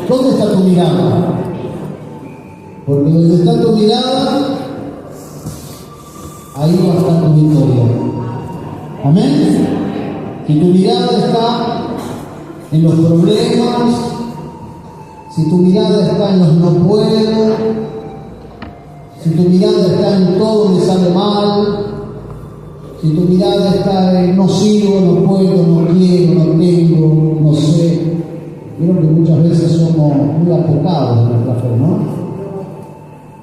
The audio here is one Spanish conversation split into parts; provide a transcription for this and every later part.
¿Dónde está tu mirada? Porque donde está tu mirada, ahí va a estar tu victoria. Amén. Si tu mirada está en los problemas, si tu mirada está en los no puedo, si tu mirada está en todo me sale mal, si tu mirada está en no sirvo, no puedo, no quiero, no tengo, no sé, creo que muchas veces somos muy apocados en nuestra fe, ¿no?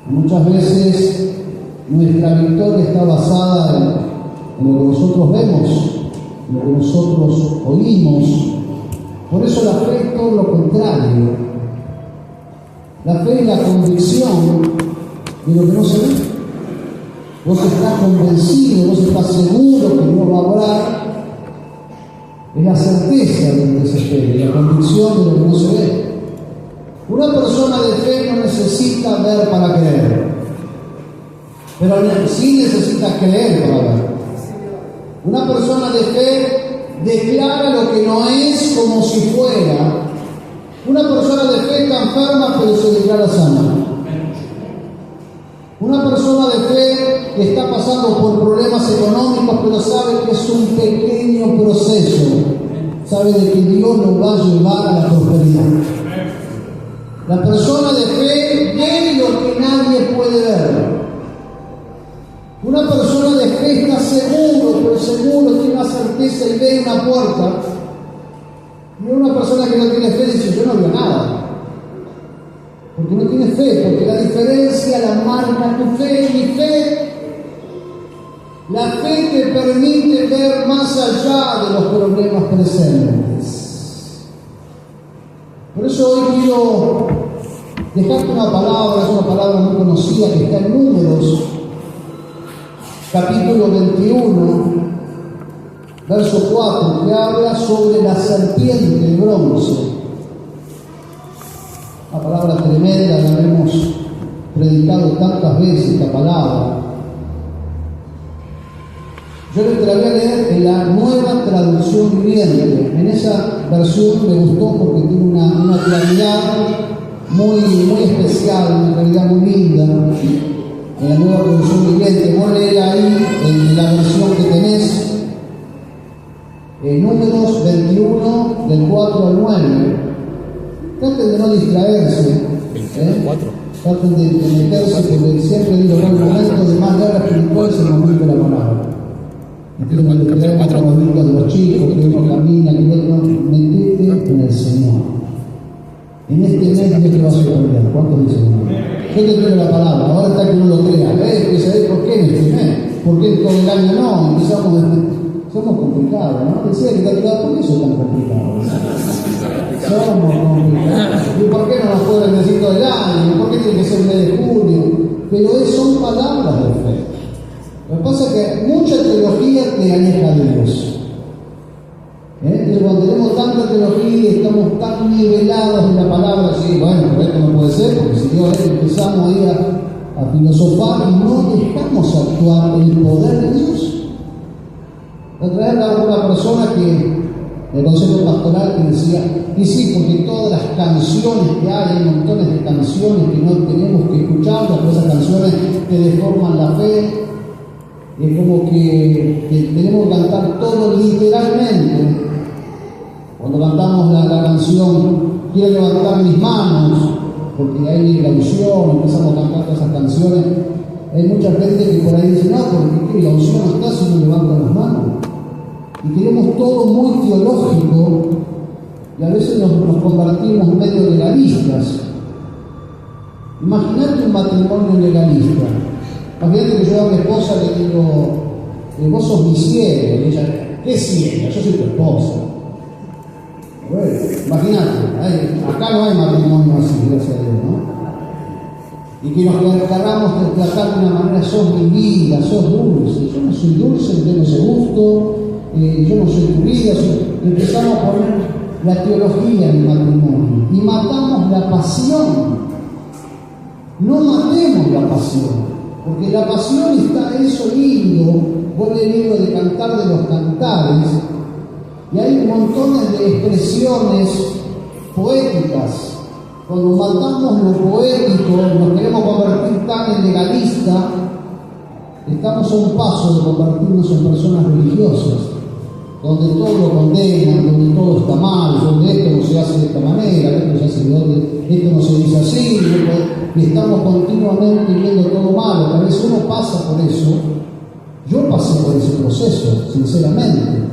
Muchas veces nuestra victoria está basada en lo que nosotros vemos, en lo que nosotros oímos. Por eso la fe es todo lo contrario. La fe es la convicción de lo que no se ve. Vos estás convencido, vos estás seguro que Dios va a obrar. Es la certeza de lo que se espera, la convicción de lo que no se ve. Una persona de fe no necesita ver para creer, pero sí necesita creer para ver. Una persona de fe declara lo que no es como si fuera. Una persona de fe está enferma pero se declara sana. Una persona de fe está pasando por problemas económicos pero sabe que es un pequeño proceso. Sabe de que Dios lo va a llevar a la prosperidad. La persona de fe ve lo que nadie puede ver. Una persona de fe está seguro, pero seguro, tiene una certeza y ve una puerta. Y una persona que no tiene fe dice, yo no veo nada. Porque no tiene fe, porque la diferencia la marca tu fe. Mi fe, la fe te permite ver más allá de los problemas presentes. Por eso hoy quiero dejarte una palabra, es una palabra muy conocida que está en Números, capítulo 21, verso 4, que habla sobre la serpiente de bronce. Una palabra tremenda, la hemos predicado tantas veces esta palabra. Yo te la voy a leer en la Nueva Traducción Viviente. En esa versión me gustó porque tiene una claridad muy especial, una claridad muy linda. En la Nueva Traducción Viviente, vos leer ahí en la versión que tenés, Números 21, del 4 al 9. Traten de no distraerse. Traten de meterse, porque siempre digo que el momento de más guerra espiritual es el momento de la palabra. Entonces, cuando creemos con los niños de los chicos, que uno camina, que uno metete en el Señor. En este mes Dios te va a sorprender. ¿Cuántos dicen no? Yo te traigo la palabra, ahora está que no lo crea. Que sabés por qué en este mes, por qué todo el año no. Empezamos somos complicados, ¿no? Decía que ¿por qué son tan complicados? Somos complicados. ¿Y por qué no nos pueden decir todo el año? ¿Por qué tiene que ser el mes de julio? Pero son palabras de fe. Lo que pasa es que mucha teología te aleja de Dios. Entonces, cuando tenemos tanta teología y estamos tan nivelados en la palabra, sí, bueno, pero esto no puede ser, porque si Dios empezamos ahí a filosofar y no dejamos actuar el poder de Dios. La otra vez estaba una persona del consejo pastoral que decía, y sí, porque todas las canciones que hay montones de canciones que no tenemos que escuchar, porque esas canciones que deforman la fe. Es como que tenemos que cantar todo literalmente. Cuando cantamos la canción Quiero levantar mis manos, porque hay la unción, empezamos a cantar todas esas canciones. Hay mucha gente que por ahí dice, no, porque la unción no está si no levantan las manos. Y queremos todo muy teológico y a veces nos convertimos medio legalistas. Imagínate un matrimonio legalista. Imagínate que yo a mi esposa le digo, vos sos mi cielo. Y ella, ¿qué cielo? Yo soy tu esposa. Bueno, imagínate, acá no hay matrimonio así, gracias a Dios, ¿no? Y que nos encargamos de tratar de una manera, sos mi vida, sos dulce. Yo no soy dulce, no tengo ese gusto, yo no soy tu vida. Empezamos a poner la teología en el matrimonio y matamos la pasión. No matemos la pasión. Porque la pasión está eso lindo, vos lees el libro de Cantar de los Cantares, y hay montones de expresiones poéticas cuando matamos lo poético, nos queremos convertir tan en legalista, estamos a un paso de convertirnos en personas religiosas, donde todo lo condenan, donde todo está mal, donde esto no se hace de esta manera, esto se hace de otra, esto no se dice así, y estamos continuamente viendo todo malo. Tal vez uno pasa por eso. Yo pasé por ese proceso, sinceramente.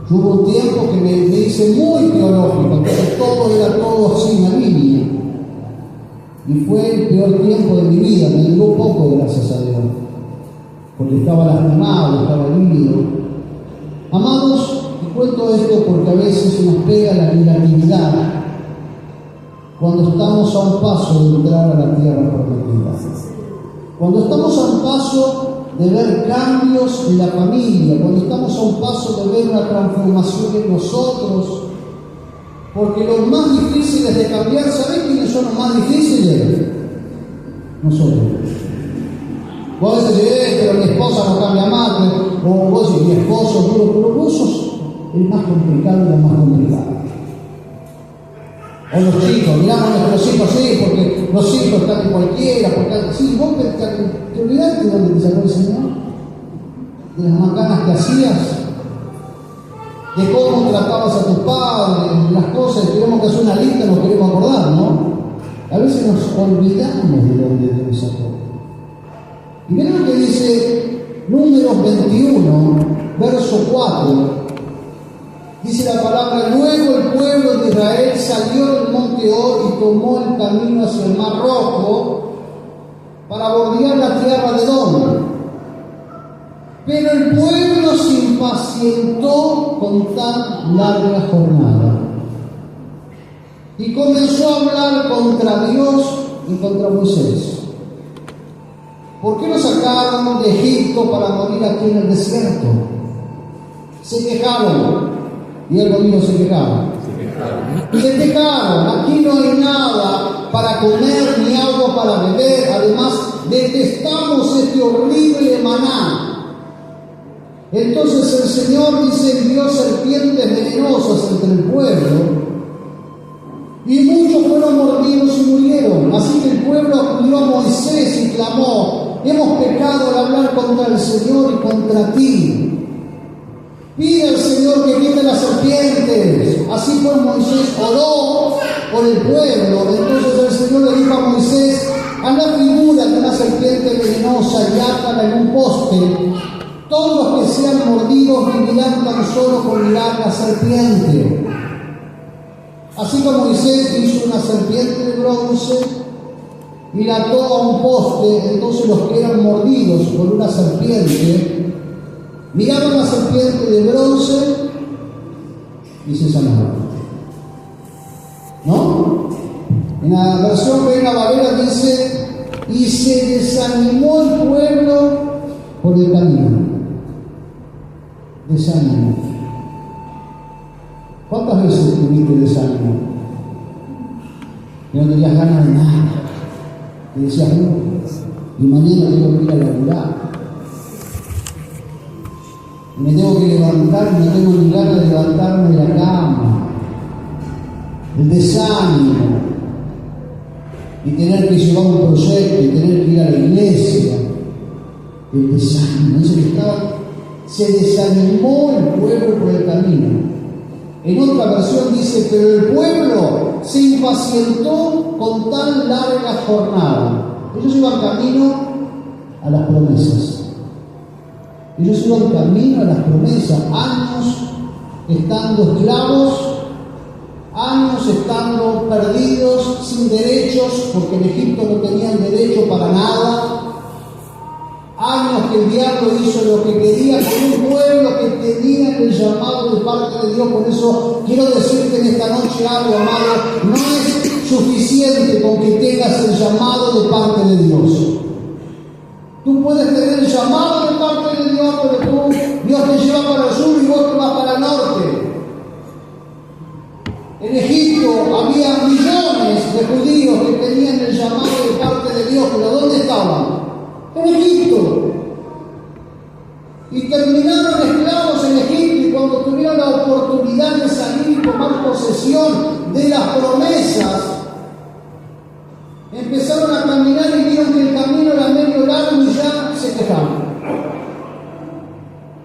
Yo hubo un tiempo que me hice muy teológico, entonces todo así en la Biblia. Y fue el peor tiempo de mi vida, me duró poco, gracias a Dios, porque estaba lastimado, estaba herido. Amados, te cuento esto porque a veces nos pega la negatividad cuando estamos a un paso de entrar a la tierra prometida. Cuando estamos a un paso de ver cambios en la familia, cuando estamos a un paso de ver una transformación en nosotros, porque los más difíciles de cambiar, ¿sabés quiénes son los más difíciles? Nosotros. Vos decís, pero mi esposa no cambia más, o vos decís, mi esposo es duro, pero vos sos el más complicado y el más complicado. O los chicos, miramos a nuestros hijos, sí, porque los hijos están en cualquiera, porque sí, vos te olvidaste de dónde te sacó el Señor, de las macanas que hacías, de cómo tratabas a tus padres, las cosas, tenemos que hacer una lista, nos queremos acordar, ¿no? A veces nos olvidamos de dónde Dios sacó. Y miren lo que dice Números 21, verso 4. Dice la palabra: luego el pueblo de Israel salió del monte Or y tomó el camino hacia el Mar Rojo para bordear la tierra de Edom. Pero el pueblo se impacientó con tan larga jornada y comenzó a hablar contra Dios y contra Moisés. ¿Por qué lo sacaron de Egipto para morir aquí en el desierto? Se quejaron. Y él conmigo se quejaron. Se quejaron. Aquí no hay nada para comer ni agua para beber. Además, detestamos este horrible maná. Entonces el Señor dice: envió serpientes venenosas entre el pueblo, y muchos fueron mordidos y murieron. Así que el pueblo acudió a Moisés y clamó: hemos pecado al hablar contra el Señor y contra ti. Pide al Señor que quite las serpientes. Así pues Moisés oró por el pueblo. Entonces el Señor le dijo a Moisés: haz la figura de una serpiente venenosa y átala en un poste. Todos los que sean mordidos vivirán tan solo con mirar la serpiente. Así que Moisés hizo una serpiente de bronce y la ató a un poste. Entonces los que eran mordidos por una serpiente miraban la serpiente de bronce y se sanaban. ¿No? En la versión Reina Valera dice: y se desanimó el pueblo por el camino. Desánimo. ¿Cuántas veces tuviste desánimo? Que no tenías ganas de nada. Y decías: no, y mañana tengo que ir a laburar. Me tengo que levantar, no tengo ni ganas de levantarme de la cama. El desánimo. Y tener que llevar un proyecto, y tener que ir a la iglesia. El desánimo. Se desanimó el pueblo por el camino. En otra versión dice: pero el pueblo se impacientó con tan larga jornada. Ellos iban camino a las promesas. Ellos iban camino a las promesas, años estando esclavos, años estando perdidos, sin derechos, porque en Egipto no tenían derecho para nada, años que el diablo hizo lo que quería con un pueblo que tenía el llamado de parte de Dios. Por eso quiero decirte en esta noche algo, amado: no es suficiente con que tengas el llamado de parte de Dios. Tú puedes tener el llamado de parte de Dios, pero Dios te lleva para el sur y vos te vas para el norte. En Egipto había millones de judíos que tenían el llamado de parte de Dios, pero ¿dónde estaban? En Egipto. Y terminaron esclavos en Egipto, y cuando tuvieron la oportunidad de salir y tomar posesión de las promesas, a caminar y vieron que el camino era medio largo y ya se quejaron.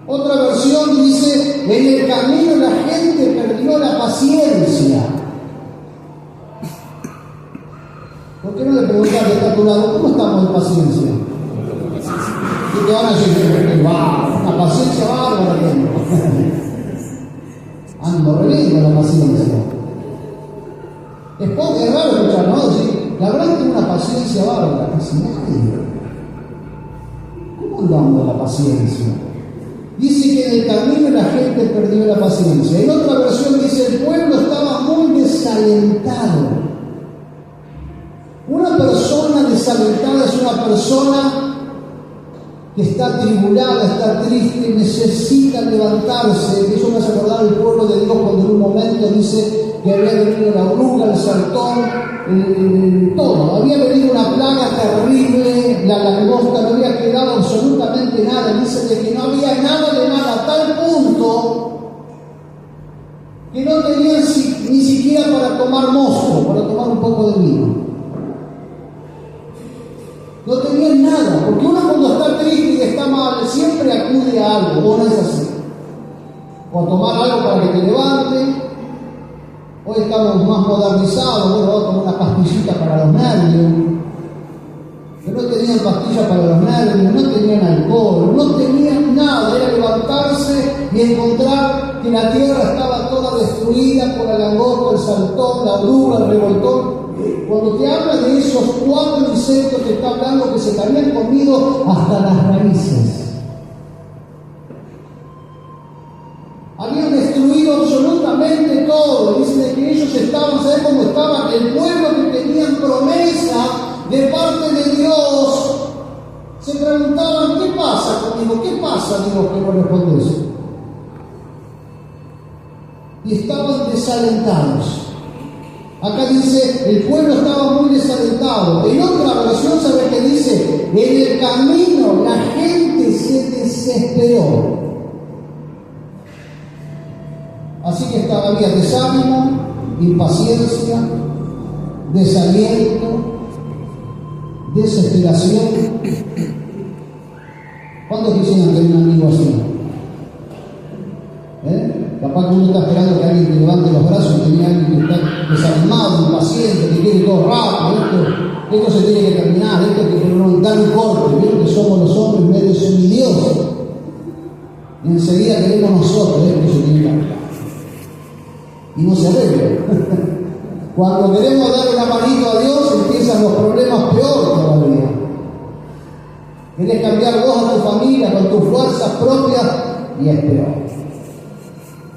Otra versión dice, en el camino la gente perdió la paciencia. ¿Por qué no le preguntas que está a tu lado, ¿cómo estamos de paciencia? Y te van a decir, wow, una paciencia bárbara tengo. Ando re bien con la paciencia. Es raro escuchar, ¿no? Decir, la verdad tengo una paciencia bárbara, casi nadie. ¿Cómo andamos la paciencia? Dice que en el camino la gente perdió la paciencia. En otra versión dice, el pueblo estaba muy desalentado. Una persona desalentada es una persona que está atribulada, está triste, necesita levantarse. Eso me hace acordar el pueblo de Dios cuando en un momento dice que había venido la oruga, el saltón, todo. Había venido una plaga terrible, la langosta, no había quedado absolutamente nada. Dice de que no había nada de nada, a tal punto que no tenían ni siquiera para tomar mosto, para tomar un poco de vino. No tenían nada, porque uno cuando está triste y está mal, siempre acude a algo, o no es así. O a tomar algo para que te levante. Hoy estamos más modernizados, bueno, vamos a tomar una pastillita para los nervios. Pero no tenían pastillas para los nervios, no tenían alcohol, no tenían nada, era levantarse y encontrar que la tierra estaba toda destruida por la langosta, el saltón, la oruga, el revoltón. Cuando te habla de esos 4 insectos, te está hablando que se te habían comido hasta las raíces. Habían destruido absolutamente todo. Dicen que ellos estaban, ¿sabes cómo estaban? El pueblo que tenían promesa de parte de Dios. Se preguntaban, ¿qué pasa conmigo? ¿Qué pasa? Digo, que no responde eso. Y estaban desalentados. Acá dice, el pueblo estaba muy desalentado. En otra versión, ¿sabe qué dice? En el camino la gente se desesperó. Así que había desánimo, impaciencia, desaliento, desesperación. ¿Cuántos quisieran tener un amigo así? Capaz que uno está esperando que alguien te levante los brazos y tenía alguien que está desanimado, impaciente, que quiere todo rápido. Esto se tiene que terminar, esto hay que dar un corte. Vieron que somos los hombres medio semidiosos. Y enseguida queremos nosotros, esto se tiene que cambiar. Y no se arregla. Cuando queremos darle la manito a Dios, empiezan los problemas peor todavía. Querés cambiar vos a tu familia con tus fuerzas propias y es peor.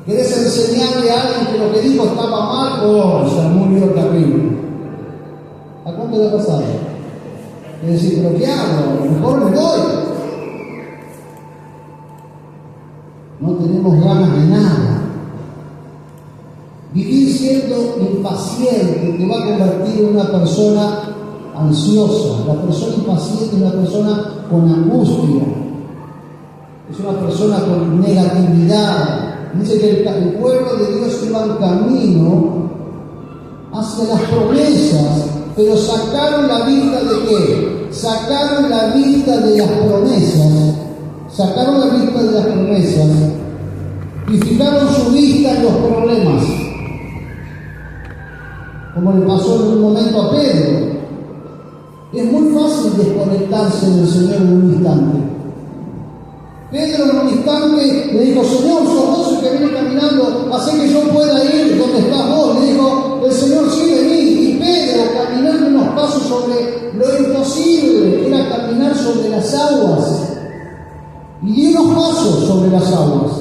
¿Querés enseñarle a alguien que lo que dijo estaba mal? ¡Oh, se murió terrible! ¿A cuánto le ha pasado? Es decir, ¿pero qué hago? Mejor me voy. No tenemos ganas de nada. Vivir siendo impaciente te va a convertir en una persona ansiosa. La persona impaciente es una persona con angustia. Es una persona con negatividad. Dice que el pueblo de Dios iba en camino hacia las promesas, pero sacaron la vista de qué? Sacaron la vista de las promesas. Sacaron la vista de las promesas y fijaron su vista en los problemas. Como le pasó en un momento a Pedro. Es muy fácil desconectarse del Señor en un instante. Pedro en un instante le dijo, Señor, sos vos el que viene caminando, así que yo pueda ir donde estás vos. Le dijo, el Señor sí vení. Y Pedro, caminando unos pasos sobre lo imposible, que era caminar sobre las aguas. Y dio unos pasos sobre las aguas.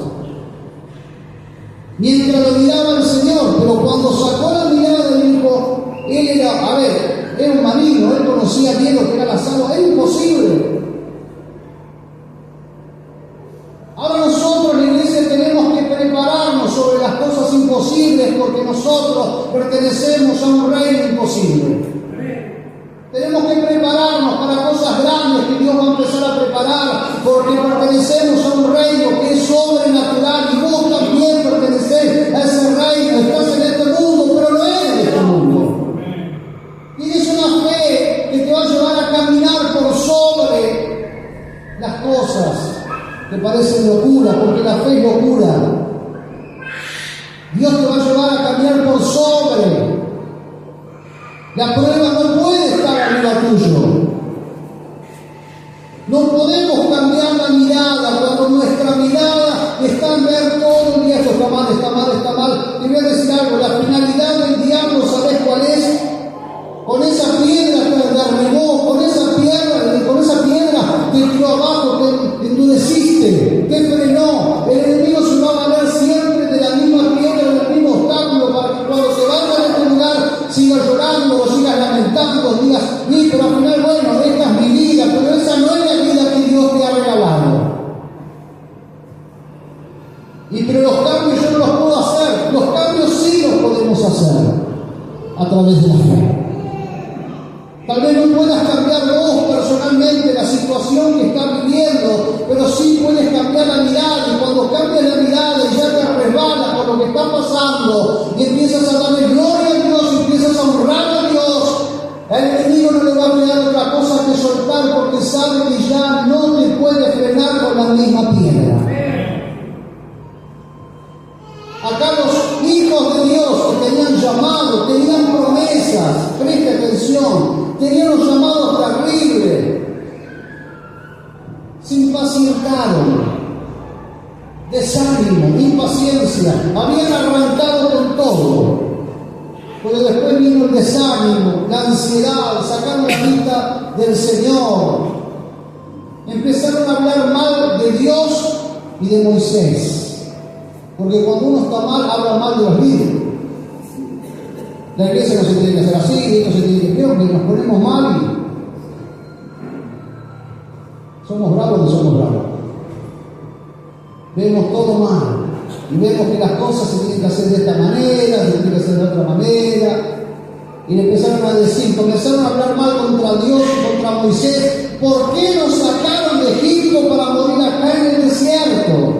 Mientras lo miraba el Señor, pero cuando sacó la mirada le dijo, él era un marino, él conocía bien lo que eran las aguas, era imposible. Ahora nosotros, la iglesia, tenemos que prepararnos sobre las cosas imposibles porque nosotros pertenecemos a un reino imposible. Tenemos que prepararnos para cosas grandes que Dios va a empezar a preparar porque pertenecemos a un reino que es sobrenatural y vos también pertenecés a ese reino. Estás en este mundo, pero no eres de este mundo. Tienes una fe que te va a llevar parecen locura, porque la fe es locura. Dios te va a llevar a cambiar por sobre. La prueba no puede estar arriba tuyo. No podemos cambiar la mirada cuando nuestra mirada está en ver todo el día esto está mal, está mal, está mal. Te voy a decir algo, la finalidad del diablo, ¿sabes cuál es? Con esa piedra que derribó, con esa piedra te tiró abajo, te endureciste, te frenó. El enemigo se va a valer siempre de la misma piedra, del mismo obstáculo, para que cuando se vaya de este lugar sigas llorando o sigas lamentando, digas, sí, pero al final, bueno, esta es mi vida, pero esa no es la vida que Dios te ha regalado. Pero los cambios yo no los puedo hacer, los cambios sí los podemos hacer a través de la fe. Tal vez no puedas cambiar vos personalmente la situación que estás viviendo, pero sí puedes cambiar la mirada, y cuando cambias la mirada y ya te resbalas por lo que está pasando y empiezas a darle gloria a Dios y empiezas a honrar a Dios, el enemigo no le va a quedar otra cosa que soltar, porque sabe que ya no te puede frenar con la misma piedra. Acá los hijos de Dios que tenían llamados, tenían promesas, preste atención, tenían los llamados terribles, se impacientaron, desánimo, impaciencia, habían arrancado con todo, pero después vino el desánimo, la ansiedad, sacaron la vista del Señor, empezaron a hablar mal de Dios y de Moisés. Porque cuando uno está mal, habla mal de los líderes. La iglesia no se tiene que hacer así, no se tiene que hacer, porque nos ponemos mal y somos bravos o no somos bravos. Vemos todo mal y vemos que las cosas se tienen que hacer de esta manera, se tienen que hacer de otra manera. Y le empezaron a decir, comenzaron a hablar mal contra Dios y contra Moisés. ¿Por qué nos sacaron de Egipto para morir acá en el desierto?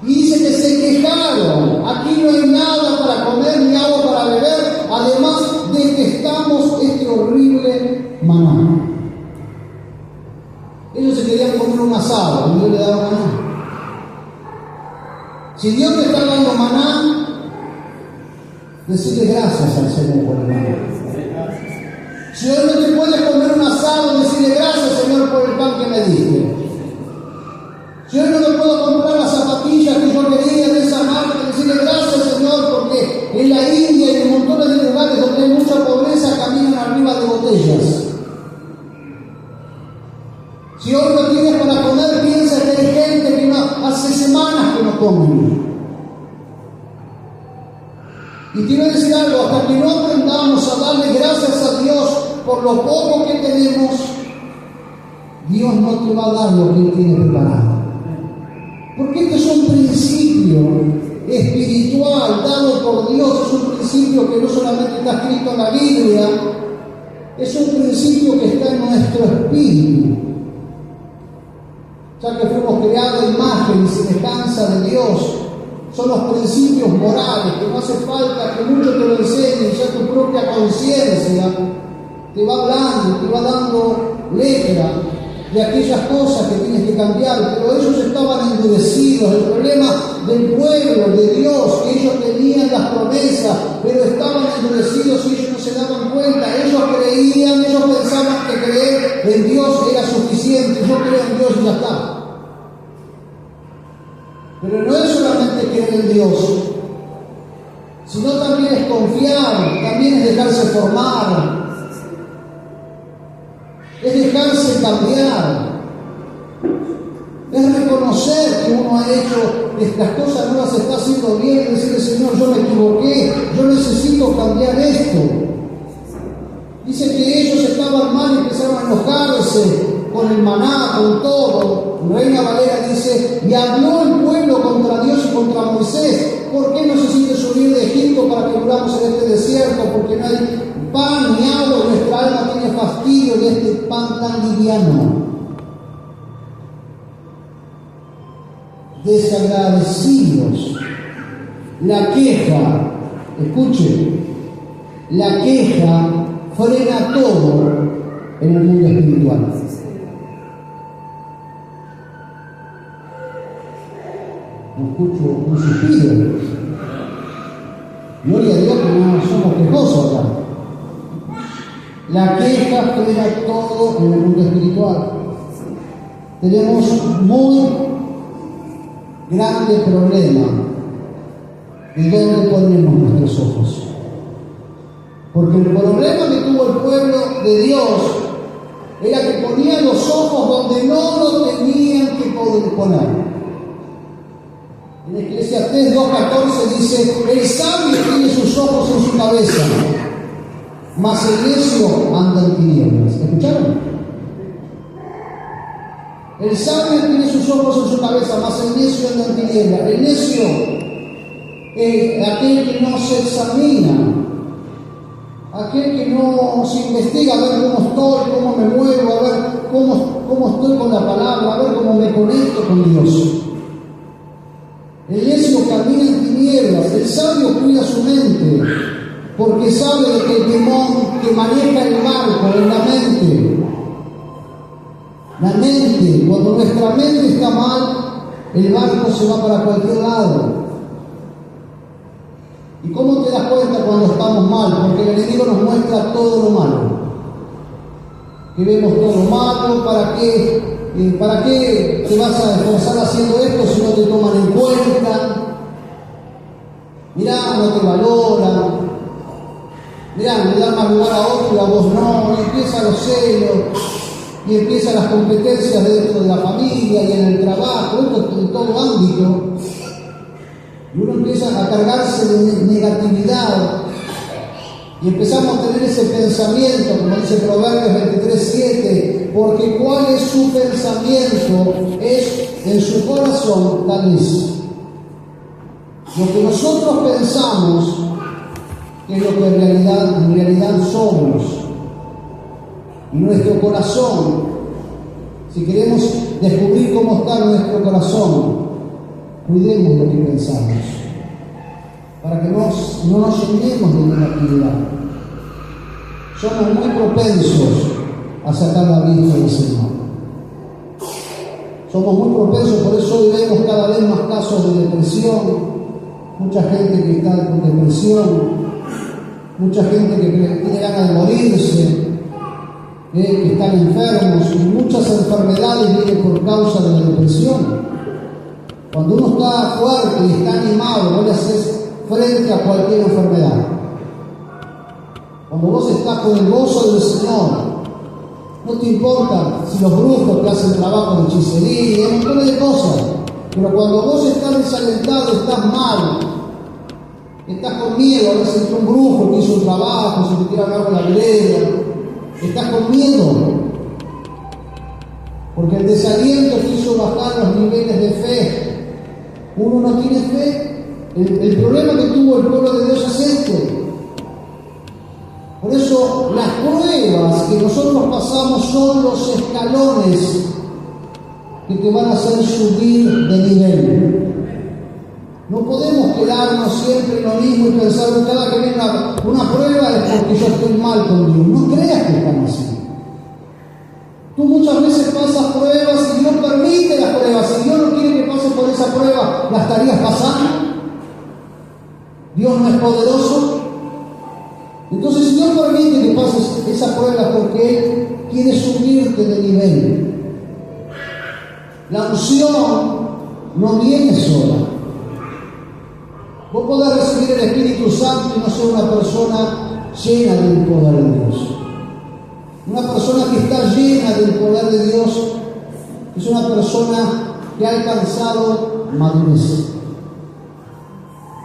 Y dice que se quejaron, aquí no hay nada para comer ni agua para beber, además detestamos este horrible maná. Ellos se querían comer un asado, y Dios le daba maná. Si Dios te está dando maná, decirle gracias al Señor por el maná. Si hoy no te puedes comer un asado, decirle gracias, Señor, por el pan que me diste. Si hoy no me puedo comprar las zapatillas que yo quería de esa marca, decirle gracias, Señor, porque en la India y en montones de lugares donde hay mucha pobreza caminan arriba de botellas. Si hoy no tienes para comer, piensa que hay gente que hace semanas que no comen. Y te voy a decir algo, hasta que no aprendamos a darle gracias a Dios por lo poco que tenemos, Dios no te va a dar lo que Él tiene preparado. Porque este es un principio espiritual dado por Dios, es un principio que no solamente está escrito en la Biblia, es un principio que está en nuestro espíritu. Ya que fuimos creados a imagen y semejanza de Dios, son los principios morales que no hace falta que mucho te lo enseñen, ya tu propia conciencia te va hablando, te va dando letra de aquellas cosas que tienes que cambiar, pero ellos estaban endurecidos. El problema del pueblo de Dios, que ellos tenían las promesas, pero estaban endurecidos y ellos no se daban cuenta. Ellos creían, ellos pensaban que creer en Dios era suficiente. Yo creo en Dios y ya está. Pero no es solamente creer en Dios, sino también es confiar, también es dejarse formar, es dejarse cambiar, es reconocer que uno ha hecho estas cosas, no las está haciendo bien, y decirle, Señor, yo me equivoqué, yo necesito cambiar esto. Dice que ellos estaban mal y empezaron a enojarse con el maná, con todo. Reina Valera dice, y habló el pueblo contra Dios y contra Moisés. ¿Por qué nos hiciste subir de Egipto para que muramos en este desierto? Porque no hay pan ni agua, y nuestra alma tiene fastidio de este pan tan liviano. Desagradecidos. La queja, escuche, la queja frena todo en el mundo espiritual. no escucho un suspiro. Gloria a Dios que no somos quejosos acá. La queja frena todo en el mundo espiritual. Tenemos muy grande problema de dónde ponemos nuestros ojos. Porque el problema que tuvo el pueblo de Dios era que ponían los ojos donde no lo tenían que poner. En Eclesiastés 2:14 dice: el sabio tiene sus ojos en su cabeza, mas el necio anda en tinieblas. ¿Escucharon? El sabio tiene sus ojos en su cabeza, mas el necio anda en tinieblas. El necio es aquel que no se examina, aquel que no se investiga a ver cómo estoy, cómo me muevo, a ver cómo estoy con la palabra, a ver cómo me conecto con Dios. El necio camina en tinieblas, el sabio cuida su mente, porque sabe de que el timón que maneja el barco es la mente. La mente, cuando nuestra mente está mal, el barco se va para cualquier lado. ¿Y cómo te das cuenta cuando estamos mal? Porque el enemigo nos muestra todo lo malo. Que vemos todo lo malo, ¿para qué te vas a esforzar haciendo esto si no te toman en cuenta? Mirá, no te valoran. Mirá, le dan más lugar a otro y a vos no. Y empiezan los celos, y empiezan las competencias dentro de la familia y en el trabajo, esto en todo ámbito. Y uno empieza a cargarse de negatividad. Y empezamos a tener ese pensamiento, como dice Proverbios 23:7, porque cuál es su pensamiento, es en su corazón tal es. Lo que nosotros pensamos es lo que en realidad somos. Y nuestro corazón, si queremos descubrir cómo está nuestro corazón, cuidemos lo que pensamos, para que no nos llenemos de negatividad. Somos muy propensos a sacar la vista del Señor. Somos muy propensos, por eso hoy vemos cada vez más casos de depresión, mucha gente que está con depresión, mucha gente que tiene ganas de morirse, que están enfermos, y muchas enfermedades vienen por causa de la depresión. Cuando uno está fuerte y está animado, no le haces frente a cualquier enfermedad. Cuando vos estás con el gozo del Señor, no te importa si los brujos te hacen trabajo de hechicería, un montón de cosas. Pero cuando vos estás desalentado, estás mal, estás con miedo, a veces entra un brujo que hizo un trabajo, si te quiere hablar con la vereda, estás con miedo. Porque el desaliento te hizo bajar los niveles de fe. Uno no tiene fe. El problema que tuvo el pueblo de Dios es este. Por eso las pruebas que nosotros pasamos son los escalones que te van a hacer subir de nivel. No podemos quedarnos siempre en lo mismo y pensar que cada que viene una prueba es porque yo estoy mal con Dios. No creas que estamos así. Tú muchas veces pasas pruebas y Dios permite las pruebas. Si Dios no quiere que pases por esa prueba, ¿la estarías pasando? ¿Dios no es poderoso? Entonces, si Dios permite que pases esa prueba porque Él quiere subirte de nivel. La unción no viene sola. Vos podés recibir el Espíritu Santo y no ser una persona llena del poder de Dios. Una persona que está llena del poder de Dios es una persona que ha alcanzado madurez.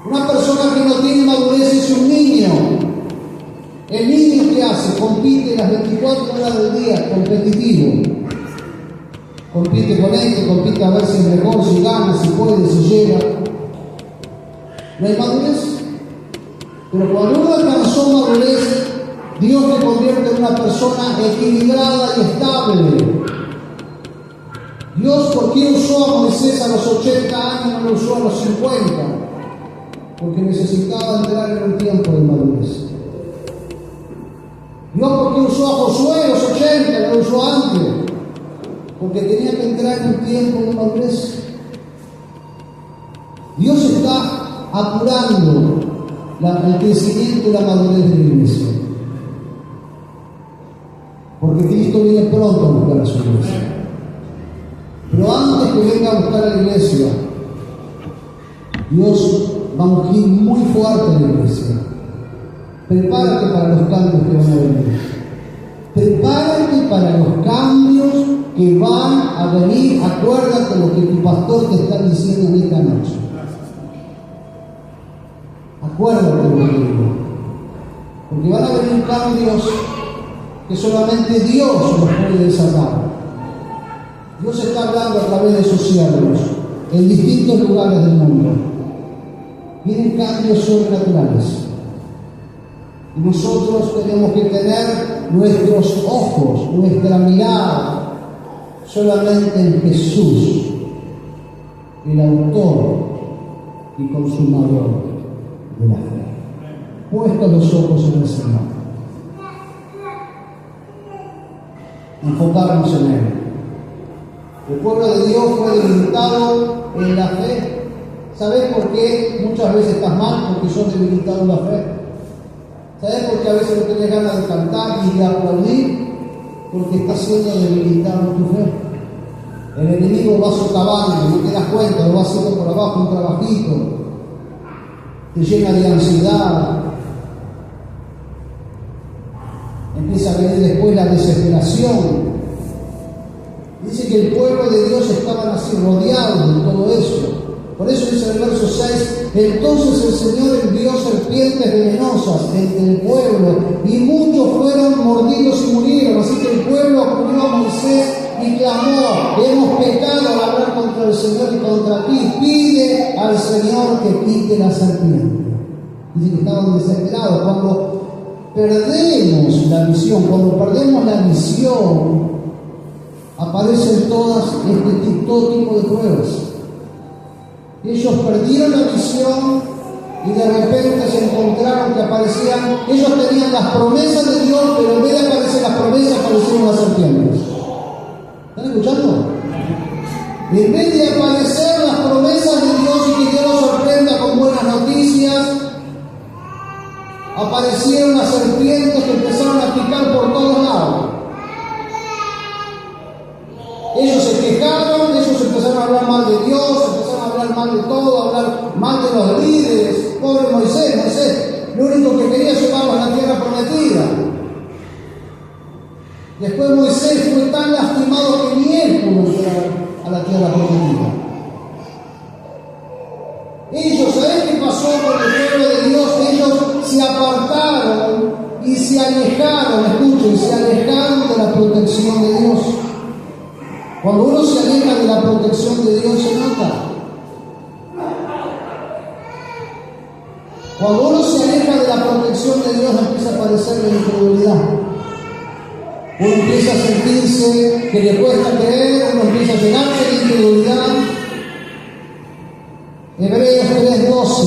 Una persona que no tiene madurez es un niño. El niño que hace, compite las 24 horas del día, competitivo. Compite con esto, compite a ver si es mejor, si gana, si puede, si llega. No hay madurez. Pero cuando uno alcanzó madurez, Dios te convierte en una persona equilibrada y estable. Dios, ¿por qué usó a Moisés a los 80 años, no lo usó a los 50? Porque necesitaba entrar en un tiempo de madurez. Dios, ¿por qué usó a Josué a los 80, no lo usó antes? Porque tenía que entrar en un tiempo de madurez. Dios está apurando el crecimiento y la madurez de la iglesia. Porque Cristo viene pronto a buscar a su iglesia. Pero antes que venga a buscar a la iglesia, Dios va a ungir muy fuerte a la iglesia. Prepárate para los cambios que van a venir. Prepárate para los cambios que van a venir. Acuérdate lo que tu pastor te está diciendo en esta noche. Acuérdate lo que digo. Porque van a venir cambios que solamente Dios los puede desatar. Dios está hablando a través de esos siervos en distintos lugares del mundo. Vienen cambios sobrenaturales. Y nosotros tenemos que tener nuestros ojos, nuestra mirada solamente en Jesús, el autor y consumador de la fe. Puestos los ojos en el Señor. Enfocarnos en Él. El pueblo de Dios fue debilitado en la fe. ¿Sabes por qué muchas veces estás mal? Porque sos debilitado en la fe. ¿Sabes por qué a veces no tenés ganas de cantar y de aplaudir? Porque estás siendo debilitado en tu fe. El enemigo va socavando, no te das cuenta, lo va haciendo por abajo un trabajito. Te llena de ansiedad. Empieza a venir después la desesperación. Dice que el pueblo de Dios estaban así rodeados de todo eso. Por eso dice en el verso 6, entonces el Señor envió serpientes venenosas entre el pueblo y muchos fueron mordidos y murieron. Así que el pueblo acudió a Moisés y clamó, hemos pecado al hablar contra el Señor y contra ti. Pide al Señor que quite la serpiente. Dice que estaban desesperados. Cuando perdemos la visión, aparecen todo tipo de pruebas. Ellos perdieron la visión y de repente se encontraron que aparecían, ellos tenían las promesas de Dios, pero en vez de aparecer las promesas, aparecieron las serpientes. ¿Están escuchando? En vez de aparecer las promesas de Dios y que Dios nos sorprenda con buenas noticias, aparecieron las serpientes que empezaron a picar por todos lados. Ellos se quejaron, ellos empezaron a hablar mal de Dios, empezaron a hablar mal de todo, a hablar mal de los líderes. Pobre Moisés, lo único que quería llevarlos a la tierra prometida. Después Moisés fue tan lastimado que ni él pudo entrar a la tierra prometida. Ellos, ¿sabés qué pasó con el pueblo de Dios? Ellos se apartaron y se alejaron, escuchen, se alejaron de la protección de Dios. Cuando uno se aleja de la protección de Dios, se nota. Cuando uno se aleja de la protección de Dios, empieza a aparecer la incredulidad. Uno empieza a sentirse que le cuesta creer, uno empieza a llenarse de incredulidad. Hebreos 3:12.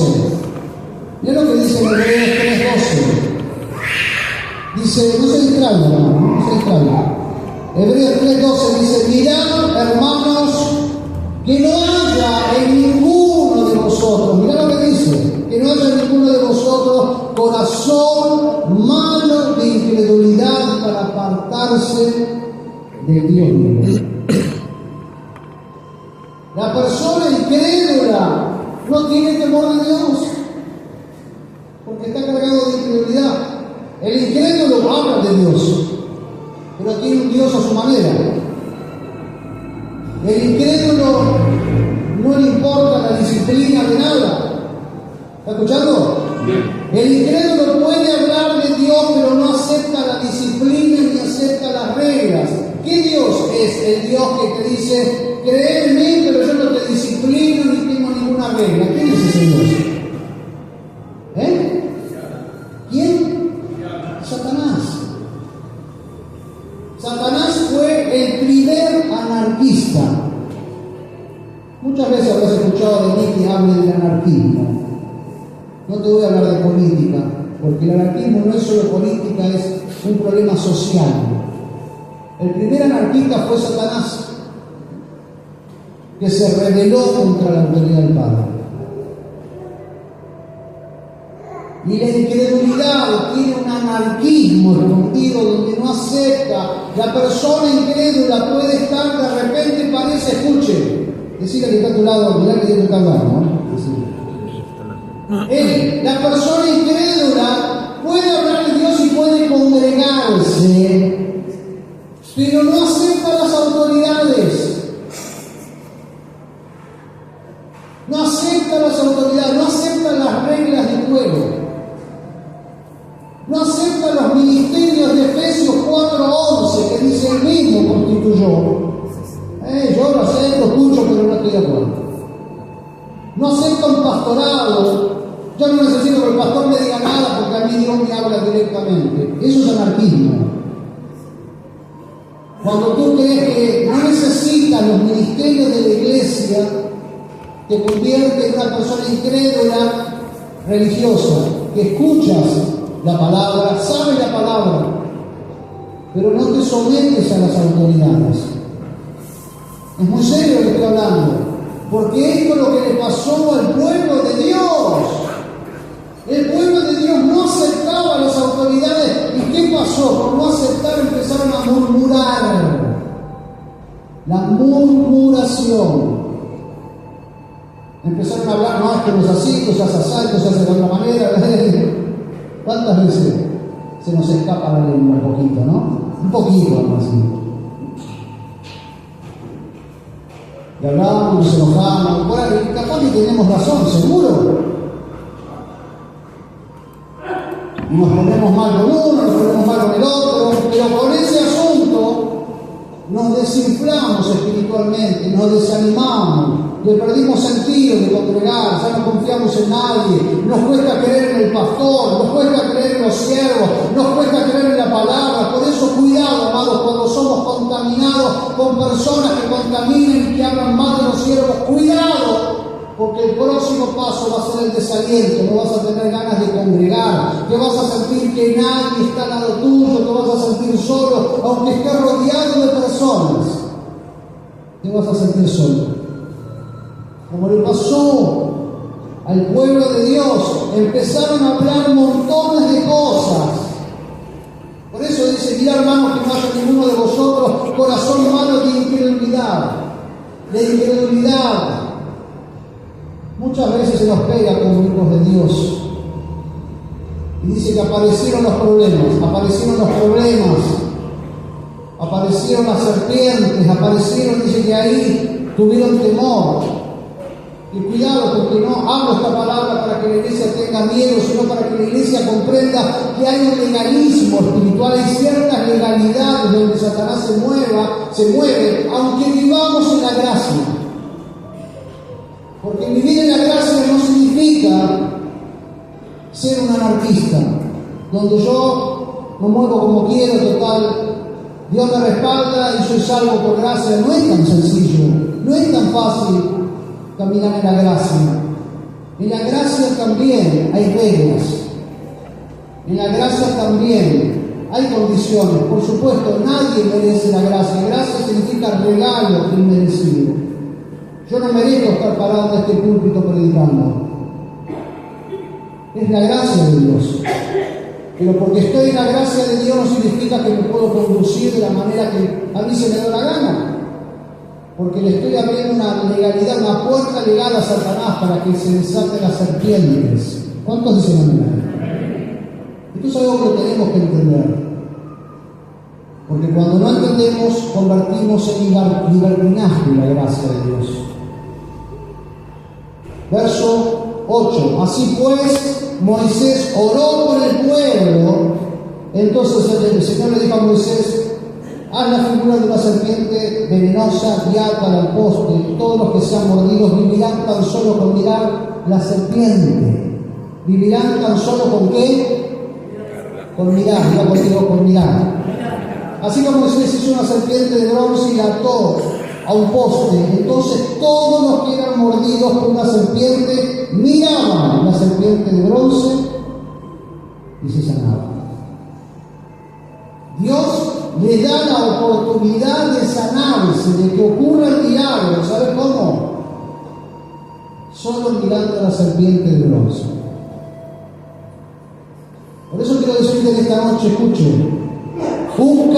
Mira lo que dice en Hebreos 3:12. Dice, no se distraigan, hermano, no se distraigan. Hebreos 3:12 dice, mirad, hermanos, que no haya en ninguno de vosotros, mirad lo que dice, que no haya en ninguno de vosotros corazón malo de incredulidad para apartarse de Dios. La persona incrédula no tiene temor de Dios, porque está cargado de incredulidad. El incrédulo habla de Dios, pero tiene un Dios a su manera. El incrédulo no le importa la disciplina de nada. ¿Está escuchando? El incrédulo puede hablar de Dios, pero no acepta la disciplina ni acepta las reglas. ¿Qué Dios es? El Dios que te dice, cree en mí, pero yo no te disciplino ni tengo ninguna regla. ¿Quién es ese Dios? ¿Quién? Satanás. Satanás fue el primer anarquista. Muchas veces habrás escuchado de mí que hable del anarquismo. No te voy a hablar de política, porque el anarquismo no es solo política, es un problema social. El primer anarquista fue Satanás, que se rebeló contra la autoridad del Padre. anarquismo escondido donde no acepta. La persona incrédula puede estar de repente, parece, escuche, decirle que está a tu lado, mirá que Dios te está hablando, ¿no? La persona incrédula puede hablar de Dios y puede congregarse, pero no acepta las autoridades. No acepta las autoridades, no acepta las reglas del juego. No acepta los ministerios de Efesios 4:11 que dice el mismo constituyó. Yo lo acepto, escucho, pero no estoy de acuerdo. No acepta un pastorado. Yo no necesito que el pastor me diga nada porque a mí Dios me habla directamente. Eso es anarquismo. Cuando tú crees que no necesitas los ministerios de la iglesia, te convierte en una persona incrédula, religiosa, que escuchas la palabra, sabes la palabra, pero no te sometes a las autoridades. Es muy serio lo que estoy hablando, porque esto es lo que le pasó al pueblo de Dios. El pueblo de Dios no aceptaba a las autoridades. ¿Y qué pasó? Por no aceptar empezaron a murmurar. La murmuración. Empezaron a hablar, no, esto no es así, esto se hace así, esto se hace de otra manera. ¿Cuántas veces se nos escapa la lengua un poquito, no? Un poquito, algo así. Y hablamos, nos enojamos, bueno, y capaz que tenemos razón, seguro. Y nos ponemos mal con uno, nos ponemos mal con el otro, pero con ese asunto nos desinflamos espiritualmente, nos desanimamos, le perdimos sentido de congregar, ya no confiamos en nadie, nos cuesta creer en el pastor, nos cuesta creer en los siervos, nos cuesta creer en la palabra. Por eso cuidado, amados, cuando somos contaminados con personas que contaminan y que hablan mal de los siervos, cuidado, porque el próximo paso va a ser el desaliento, no vas a tener ganas de congregar, te vas a sentir que nadie está al lado tuyo, te vas a sentir solo, aunque estés rodeado de personas, te vas a sentir solo. Como le pasó al pueblo de Dios, empezaron a hablar montones de cosas. Por eso dice, mirá hermanos, que no haya ninguno de vosotros corazón malo de incredulidad, Muchas veces se nos pega como hijos de Dios. Y dice que aparecieron los problemas, aparecieron las serpientes, dice que ahí tuvieron temor. Y cuidado, porque no hablo esta palabra para que la iglesia tenga miedo, sino para que la iglesia comprenda que hay un legalismo espiritual, hay ciertas legalidades donde Satanás se mueve, aunque vivamos en la gracia. Porque vivir en la gracia no significa ser un anarquista, donde yo me muevo como quiero, total, Dios me respalda y soy salvo por gracia. No es tan sencillo, no es tan fácil caminar en la gracia. En la gracia también hay reglas, en la gracia también hay condiciones. Por supuesto, nadie merece la gracia. Gracia significa regalo inmerecido. Yo no merezco estar parado en este púlpito predicando. Es la gracia de Dios. Pero porque estoy en la gracia de Dios no significa que me puedo conducir de la manera que a mí se me da la gana. Porque le estoy abriendo una legalidad, una puerta legal a Satanás para que se desaten las serpientes. ¿Cuántos dicen amén? Esto es algo que tenemos que entender. Porque cuando no entendemos, convertimos en libertinaje la gracia de Dios. Verso 8. Así pues, Moisés oró por el pueblo. Entonces el Señor le dijo a Moisés: haz la figura de una serpiente venenosa y átala al poste. Todos los que sean mordidos vivirán tan solo con mirar la serpiente. ¿Vivirán tan solo con qué? Con mirar. Diga contigo, con mirar. Así como Moisés hizo una serpiente de bronce y la ató a un poste, entonces todos los que eran mordidos por una serpiente miraban la serpiente de bronce y se sanaban. Dios le da la oportunidad de sanarse, de que ocurra el milagro. ¿Sabe cómo? Solo mirando a la serpiente de bronce. Por eso quiero decirte que esta noche, escuche, un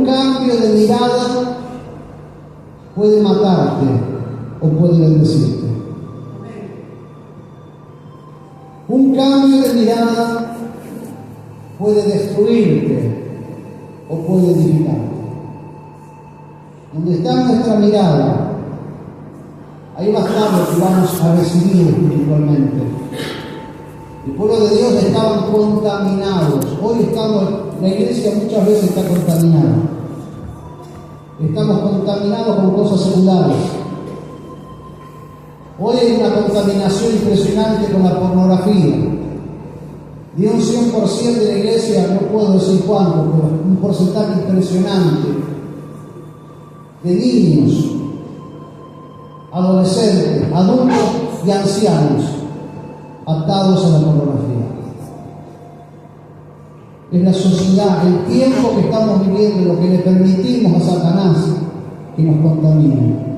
cambio de mirada puede matarte o puede bendecirte. Un cambio de mirada puede destruirte o puede edificarte. Donde está nuestra mirada, ahí va a estar lo que vamos a recibir espiritualmente. El pueblo de Dios estaban contaminados. Hoy la iglesia muchas veces está contaminada. Estamos contaminados con cosas seculares. Hoy hay una contaminación impresionante con la pornografía. De un 100% de la iglesia, no puedo decir cuánto, pero un porcentaje impresionante de niños, adolescentes, adultos y ancianos atados a la pornografía. Es la sociedad, el tiempo que estamos viviendo, lo que le permitimos a Satanás que nos contamine.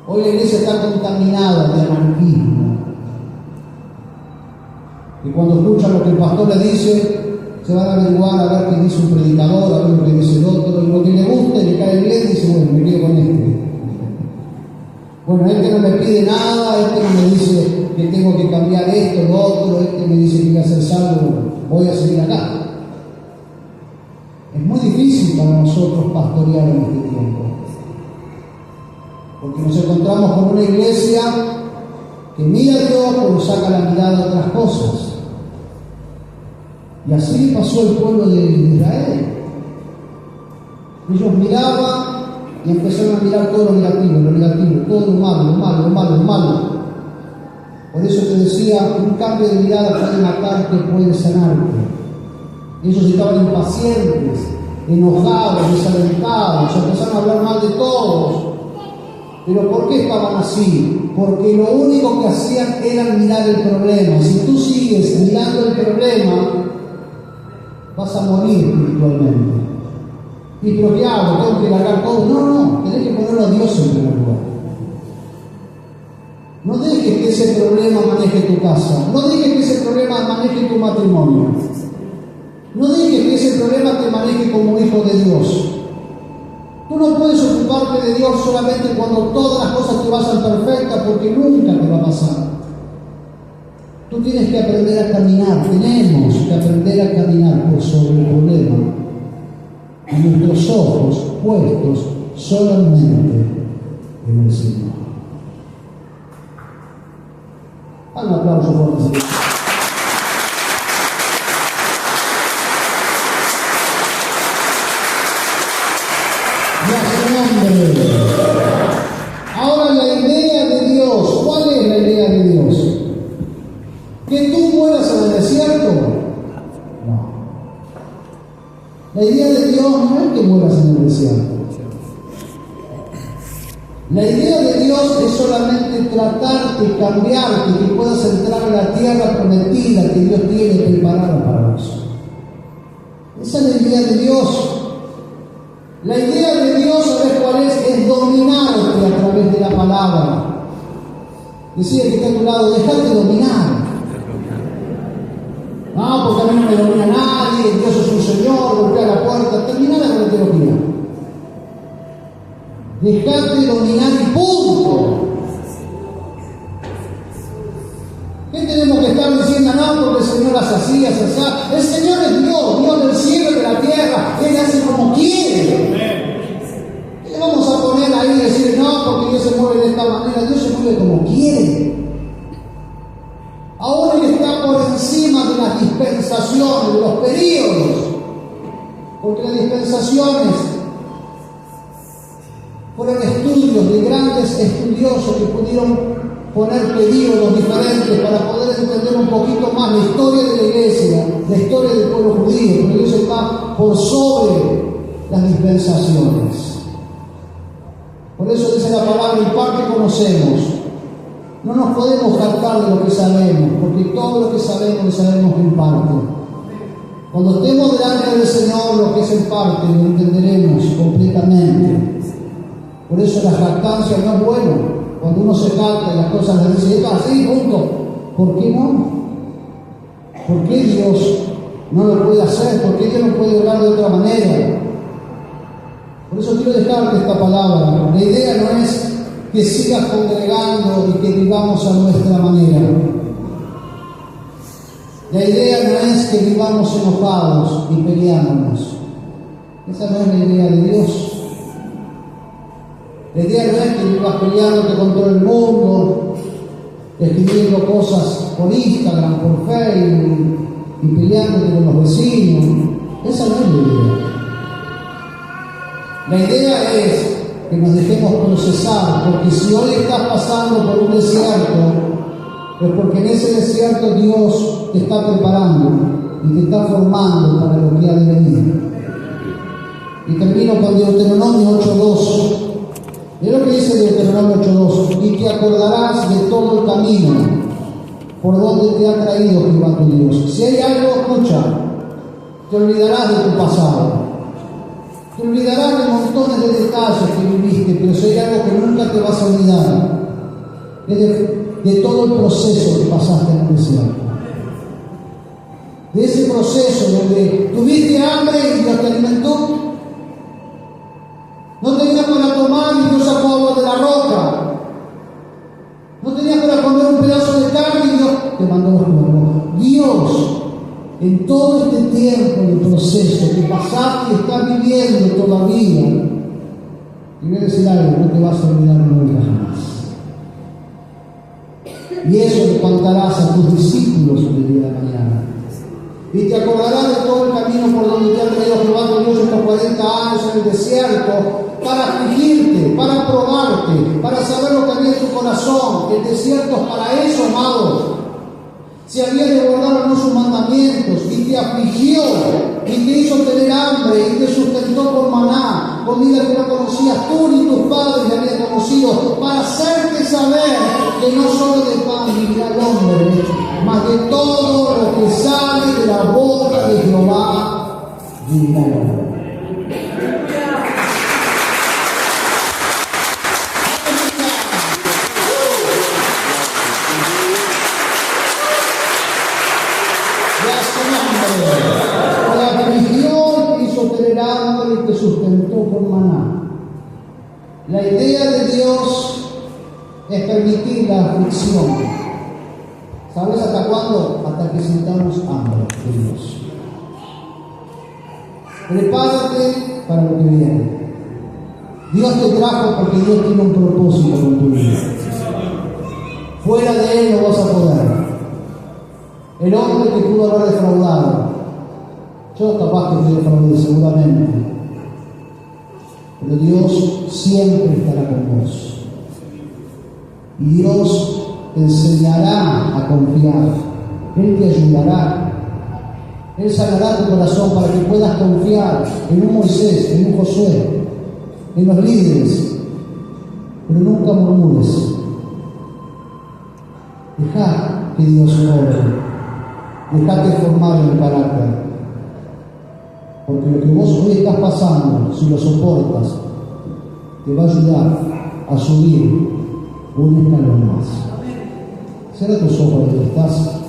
Hoy la iglesia está contaminada de anarquismo. Y cuando escuchan lo que el pastor le dice, se van a averiguar a ver qué dice un predicador, a ver lo que dice el otro, y lo que le gusta y le cae bien, dice, bueno, me quedo con este. Bueno, este no me pide nada, este no me dice que tengo que cambiar esto, lo otro, este me dice que voy a hacer salvo, voy a seguir acá. Es muy difícil para nosotros pastorear en este tiempo, porque nos encontramos con una iglesia que mira a Dios pero saca la mirada a otras cosas. Y así pasó el pueblo de Israel. Ellos miraban y empezaron a mirar todo lo negativo, todo lo malo. Por eso te decía, un cambio de mirada puede matarte, puede sanarte. Ellos estaban impacientes, enojados, desalentados, empezaron a hablar mal de todos. ¿Pero por qué estaban así? Porque lo único que hacían era mirar el problema. Si tú sigues mirando el problema, vas a morir espiritualmente. ¿Y pero qué hago? ¿Tengo que largar todo? No, tenés que ponerlo a Dios en primer lugar. No dejes que ese problema maneje tu casa. No dejes que ese problema maneje tu matrimonio. No dejes que ese problema te maneje como hijo de Dios. Tú no puedes ocuparte de Dios solamente cuando todas las cosas te vayan perfectas, porque nunca te va a pasar. Tú tienes que aprender a caminar, tenemos que aprender a caminar por sobre el problema, y nuestros ojos puestos solamente en el Señor. Un aplauso por el Señor. Ahora la idea de Dios, ¿cuál es la idea de Dios? ¿Que tú mueras en el desierto? No. La idea de Dios no es que mueras en el desierto. La idea de Dios es solamente tratarte, cambiarte, que puedas entrar a la tierra prometida que Dios tiene preparada para vos. Esa es la idea de Dios. La idea de Dios, ¿sabes cuál es? Es dominarte a través de la palabra. Decía que está a tu lado, dejate dominar. No, porque a mí no me domina nadie, Dios es un Señor, golpea la puerta, termina la teología. Dejate dominar y punto. ¿Qué tenemos que estar diciendo? No, porque el Señor hace así, hace así. El Señor es Dios, Dios del cielo y de la tierra. Él hace como quiere. ¿Qué le vamos a poner ahí y decir, no, porque Dios se mueve de esta manera? Dios se mueve como quiere. Ahora Él está por encima de las dispensaciones, de los períodos. Porque las dispensaciones fueron estudios de grandes estudiosos que pudieron poner períodos diferentes para poder entender un poquito más la historia de la iglesia, la historia del pueblo judío, porque Dios está por sobre las dispensaciones. Por eso dice la palabra, en parte conocemos. No nos podemos jactar de lo que sabemos, porque todo lo que sabemos lo sabemos en parte. Cuando estemos delante del Señor, lo que es en parte lo entenderemos completamente. Por eso la jactancia no es bueno. Cuando uno se jacta y las cosas le dicen, es así, punto. ¿Por qué no? ¿Por qué Dios no lo puede hacer, porque Dios no puede hablar de otra manera. Por eso quiero dejarte esta palabra. La idea no es que sigas congregando y que vivamos a nuestra manera. La idea no es que vivamos enojados y peleándonos. Esa no es la idea de Dios. La idea no es que vivas peleándote con todo el mundo, escribiendo cosas por Instagram, por Facebook y peleándote con los vecinos. Esa no es la idea. La idea es que nos dejemos procesar, porque si hoy estás pasando por un desierto, es porque en ese desierto Dios te está preparando y te está formando para lo que ha de venir. Y termino con Deuteronomio 8:2. Es lo que dice Deuteronomio 8:2: y te acordarás de todo el camino por donde te ha traído Jehová tu Dios. Si hay algo, escucha, te olvidarás de tu pasado. Te olvidarás de montones de detalles que viviste, pero si hay algo que nunca te vas a olvidar, es de todo el proceso que pasaste en el desierto. De ese proceso donde tuviste hambre y Dios te alimentó. No tenías para tomar y Dios sacó agua de la roca. No tenías para comer un pedazo de carne y Dios te mandó los cuervos. Dios, en todo este tiempo de proceso que pasaste y estás viviendo todavía, te voy a decir algo, no te vas a olvidar nunca jamás. Y eso le contarás a tus discípulos el día de mañana. Y te acordarás de todo el camino por donde te ha traído Jehová tu Dios estos 40 años en el desierto, para afligirte, para probarte, para saber lo que había en tu corazón. El desierto es para eso, amados. Si había de guardar o no sus mandamientos, y te afligió, y te hizo tener hambre, y te sustentó con maná, comida que no conocías tú ni tus padres le habían conocido, para hacerte saber que no solo de pan vivirá el hombre, mas de todo lo que sale de la boca de Jehová vivirá el hombre. La aflicción hizo tener hambre y te sustentó con maná. La idea de Dios es permitir la aflicción. ¿Sabes hasta cuándo? Hasta que sintamos hambre de Dios. Prepárate para lo que viene. Dios te trajo porque Dios tiene un propósito con tu vida. Fuera de Él no vas a poder. El hombre que pudo haber defraudado, yo capaz que fui defraudado seguramente, pero Dios siempre estará con vos. Y Dios te enseñará a confiar. Él te ayudará. Él sanará tu corazón para que puedas confiar en un Moisés, en un Josué, en los líderes, pero nunca murmures. Deja que Dios obre. Dejate formar en el carácter. Porque lo que vos hoy estás pasando, si lo soportas, te va a ayudar a subir un escalón más. Cierra tus ojos donde estás.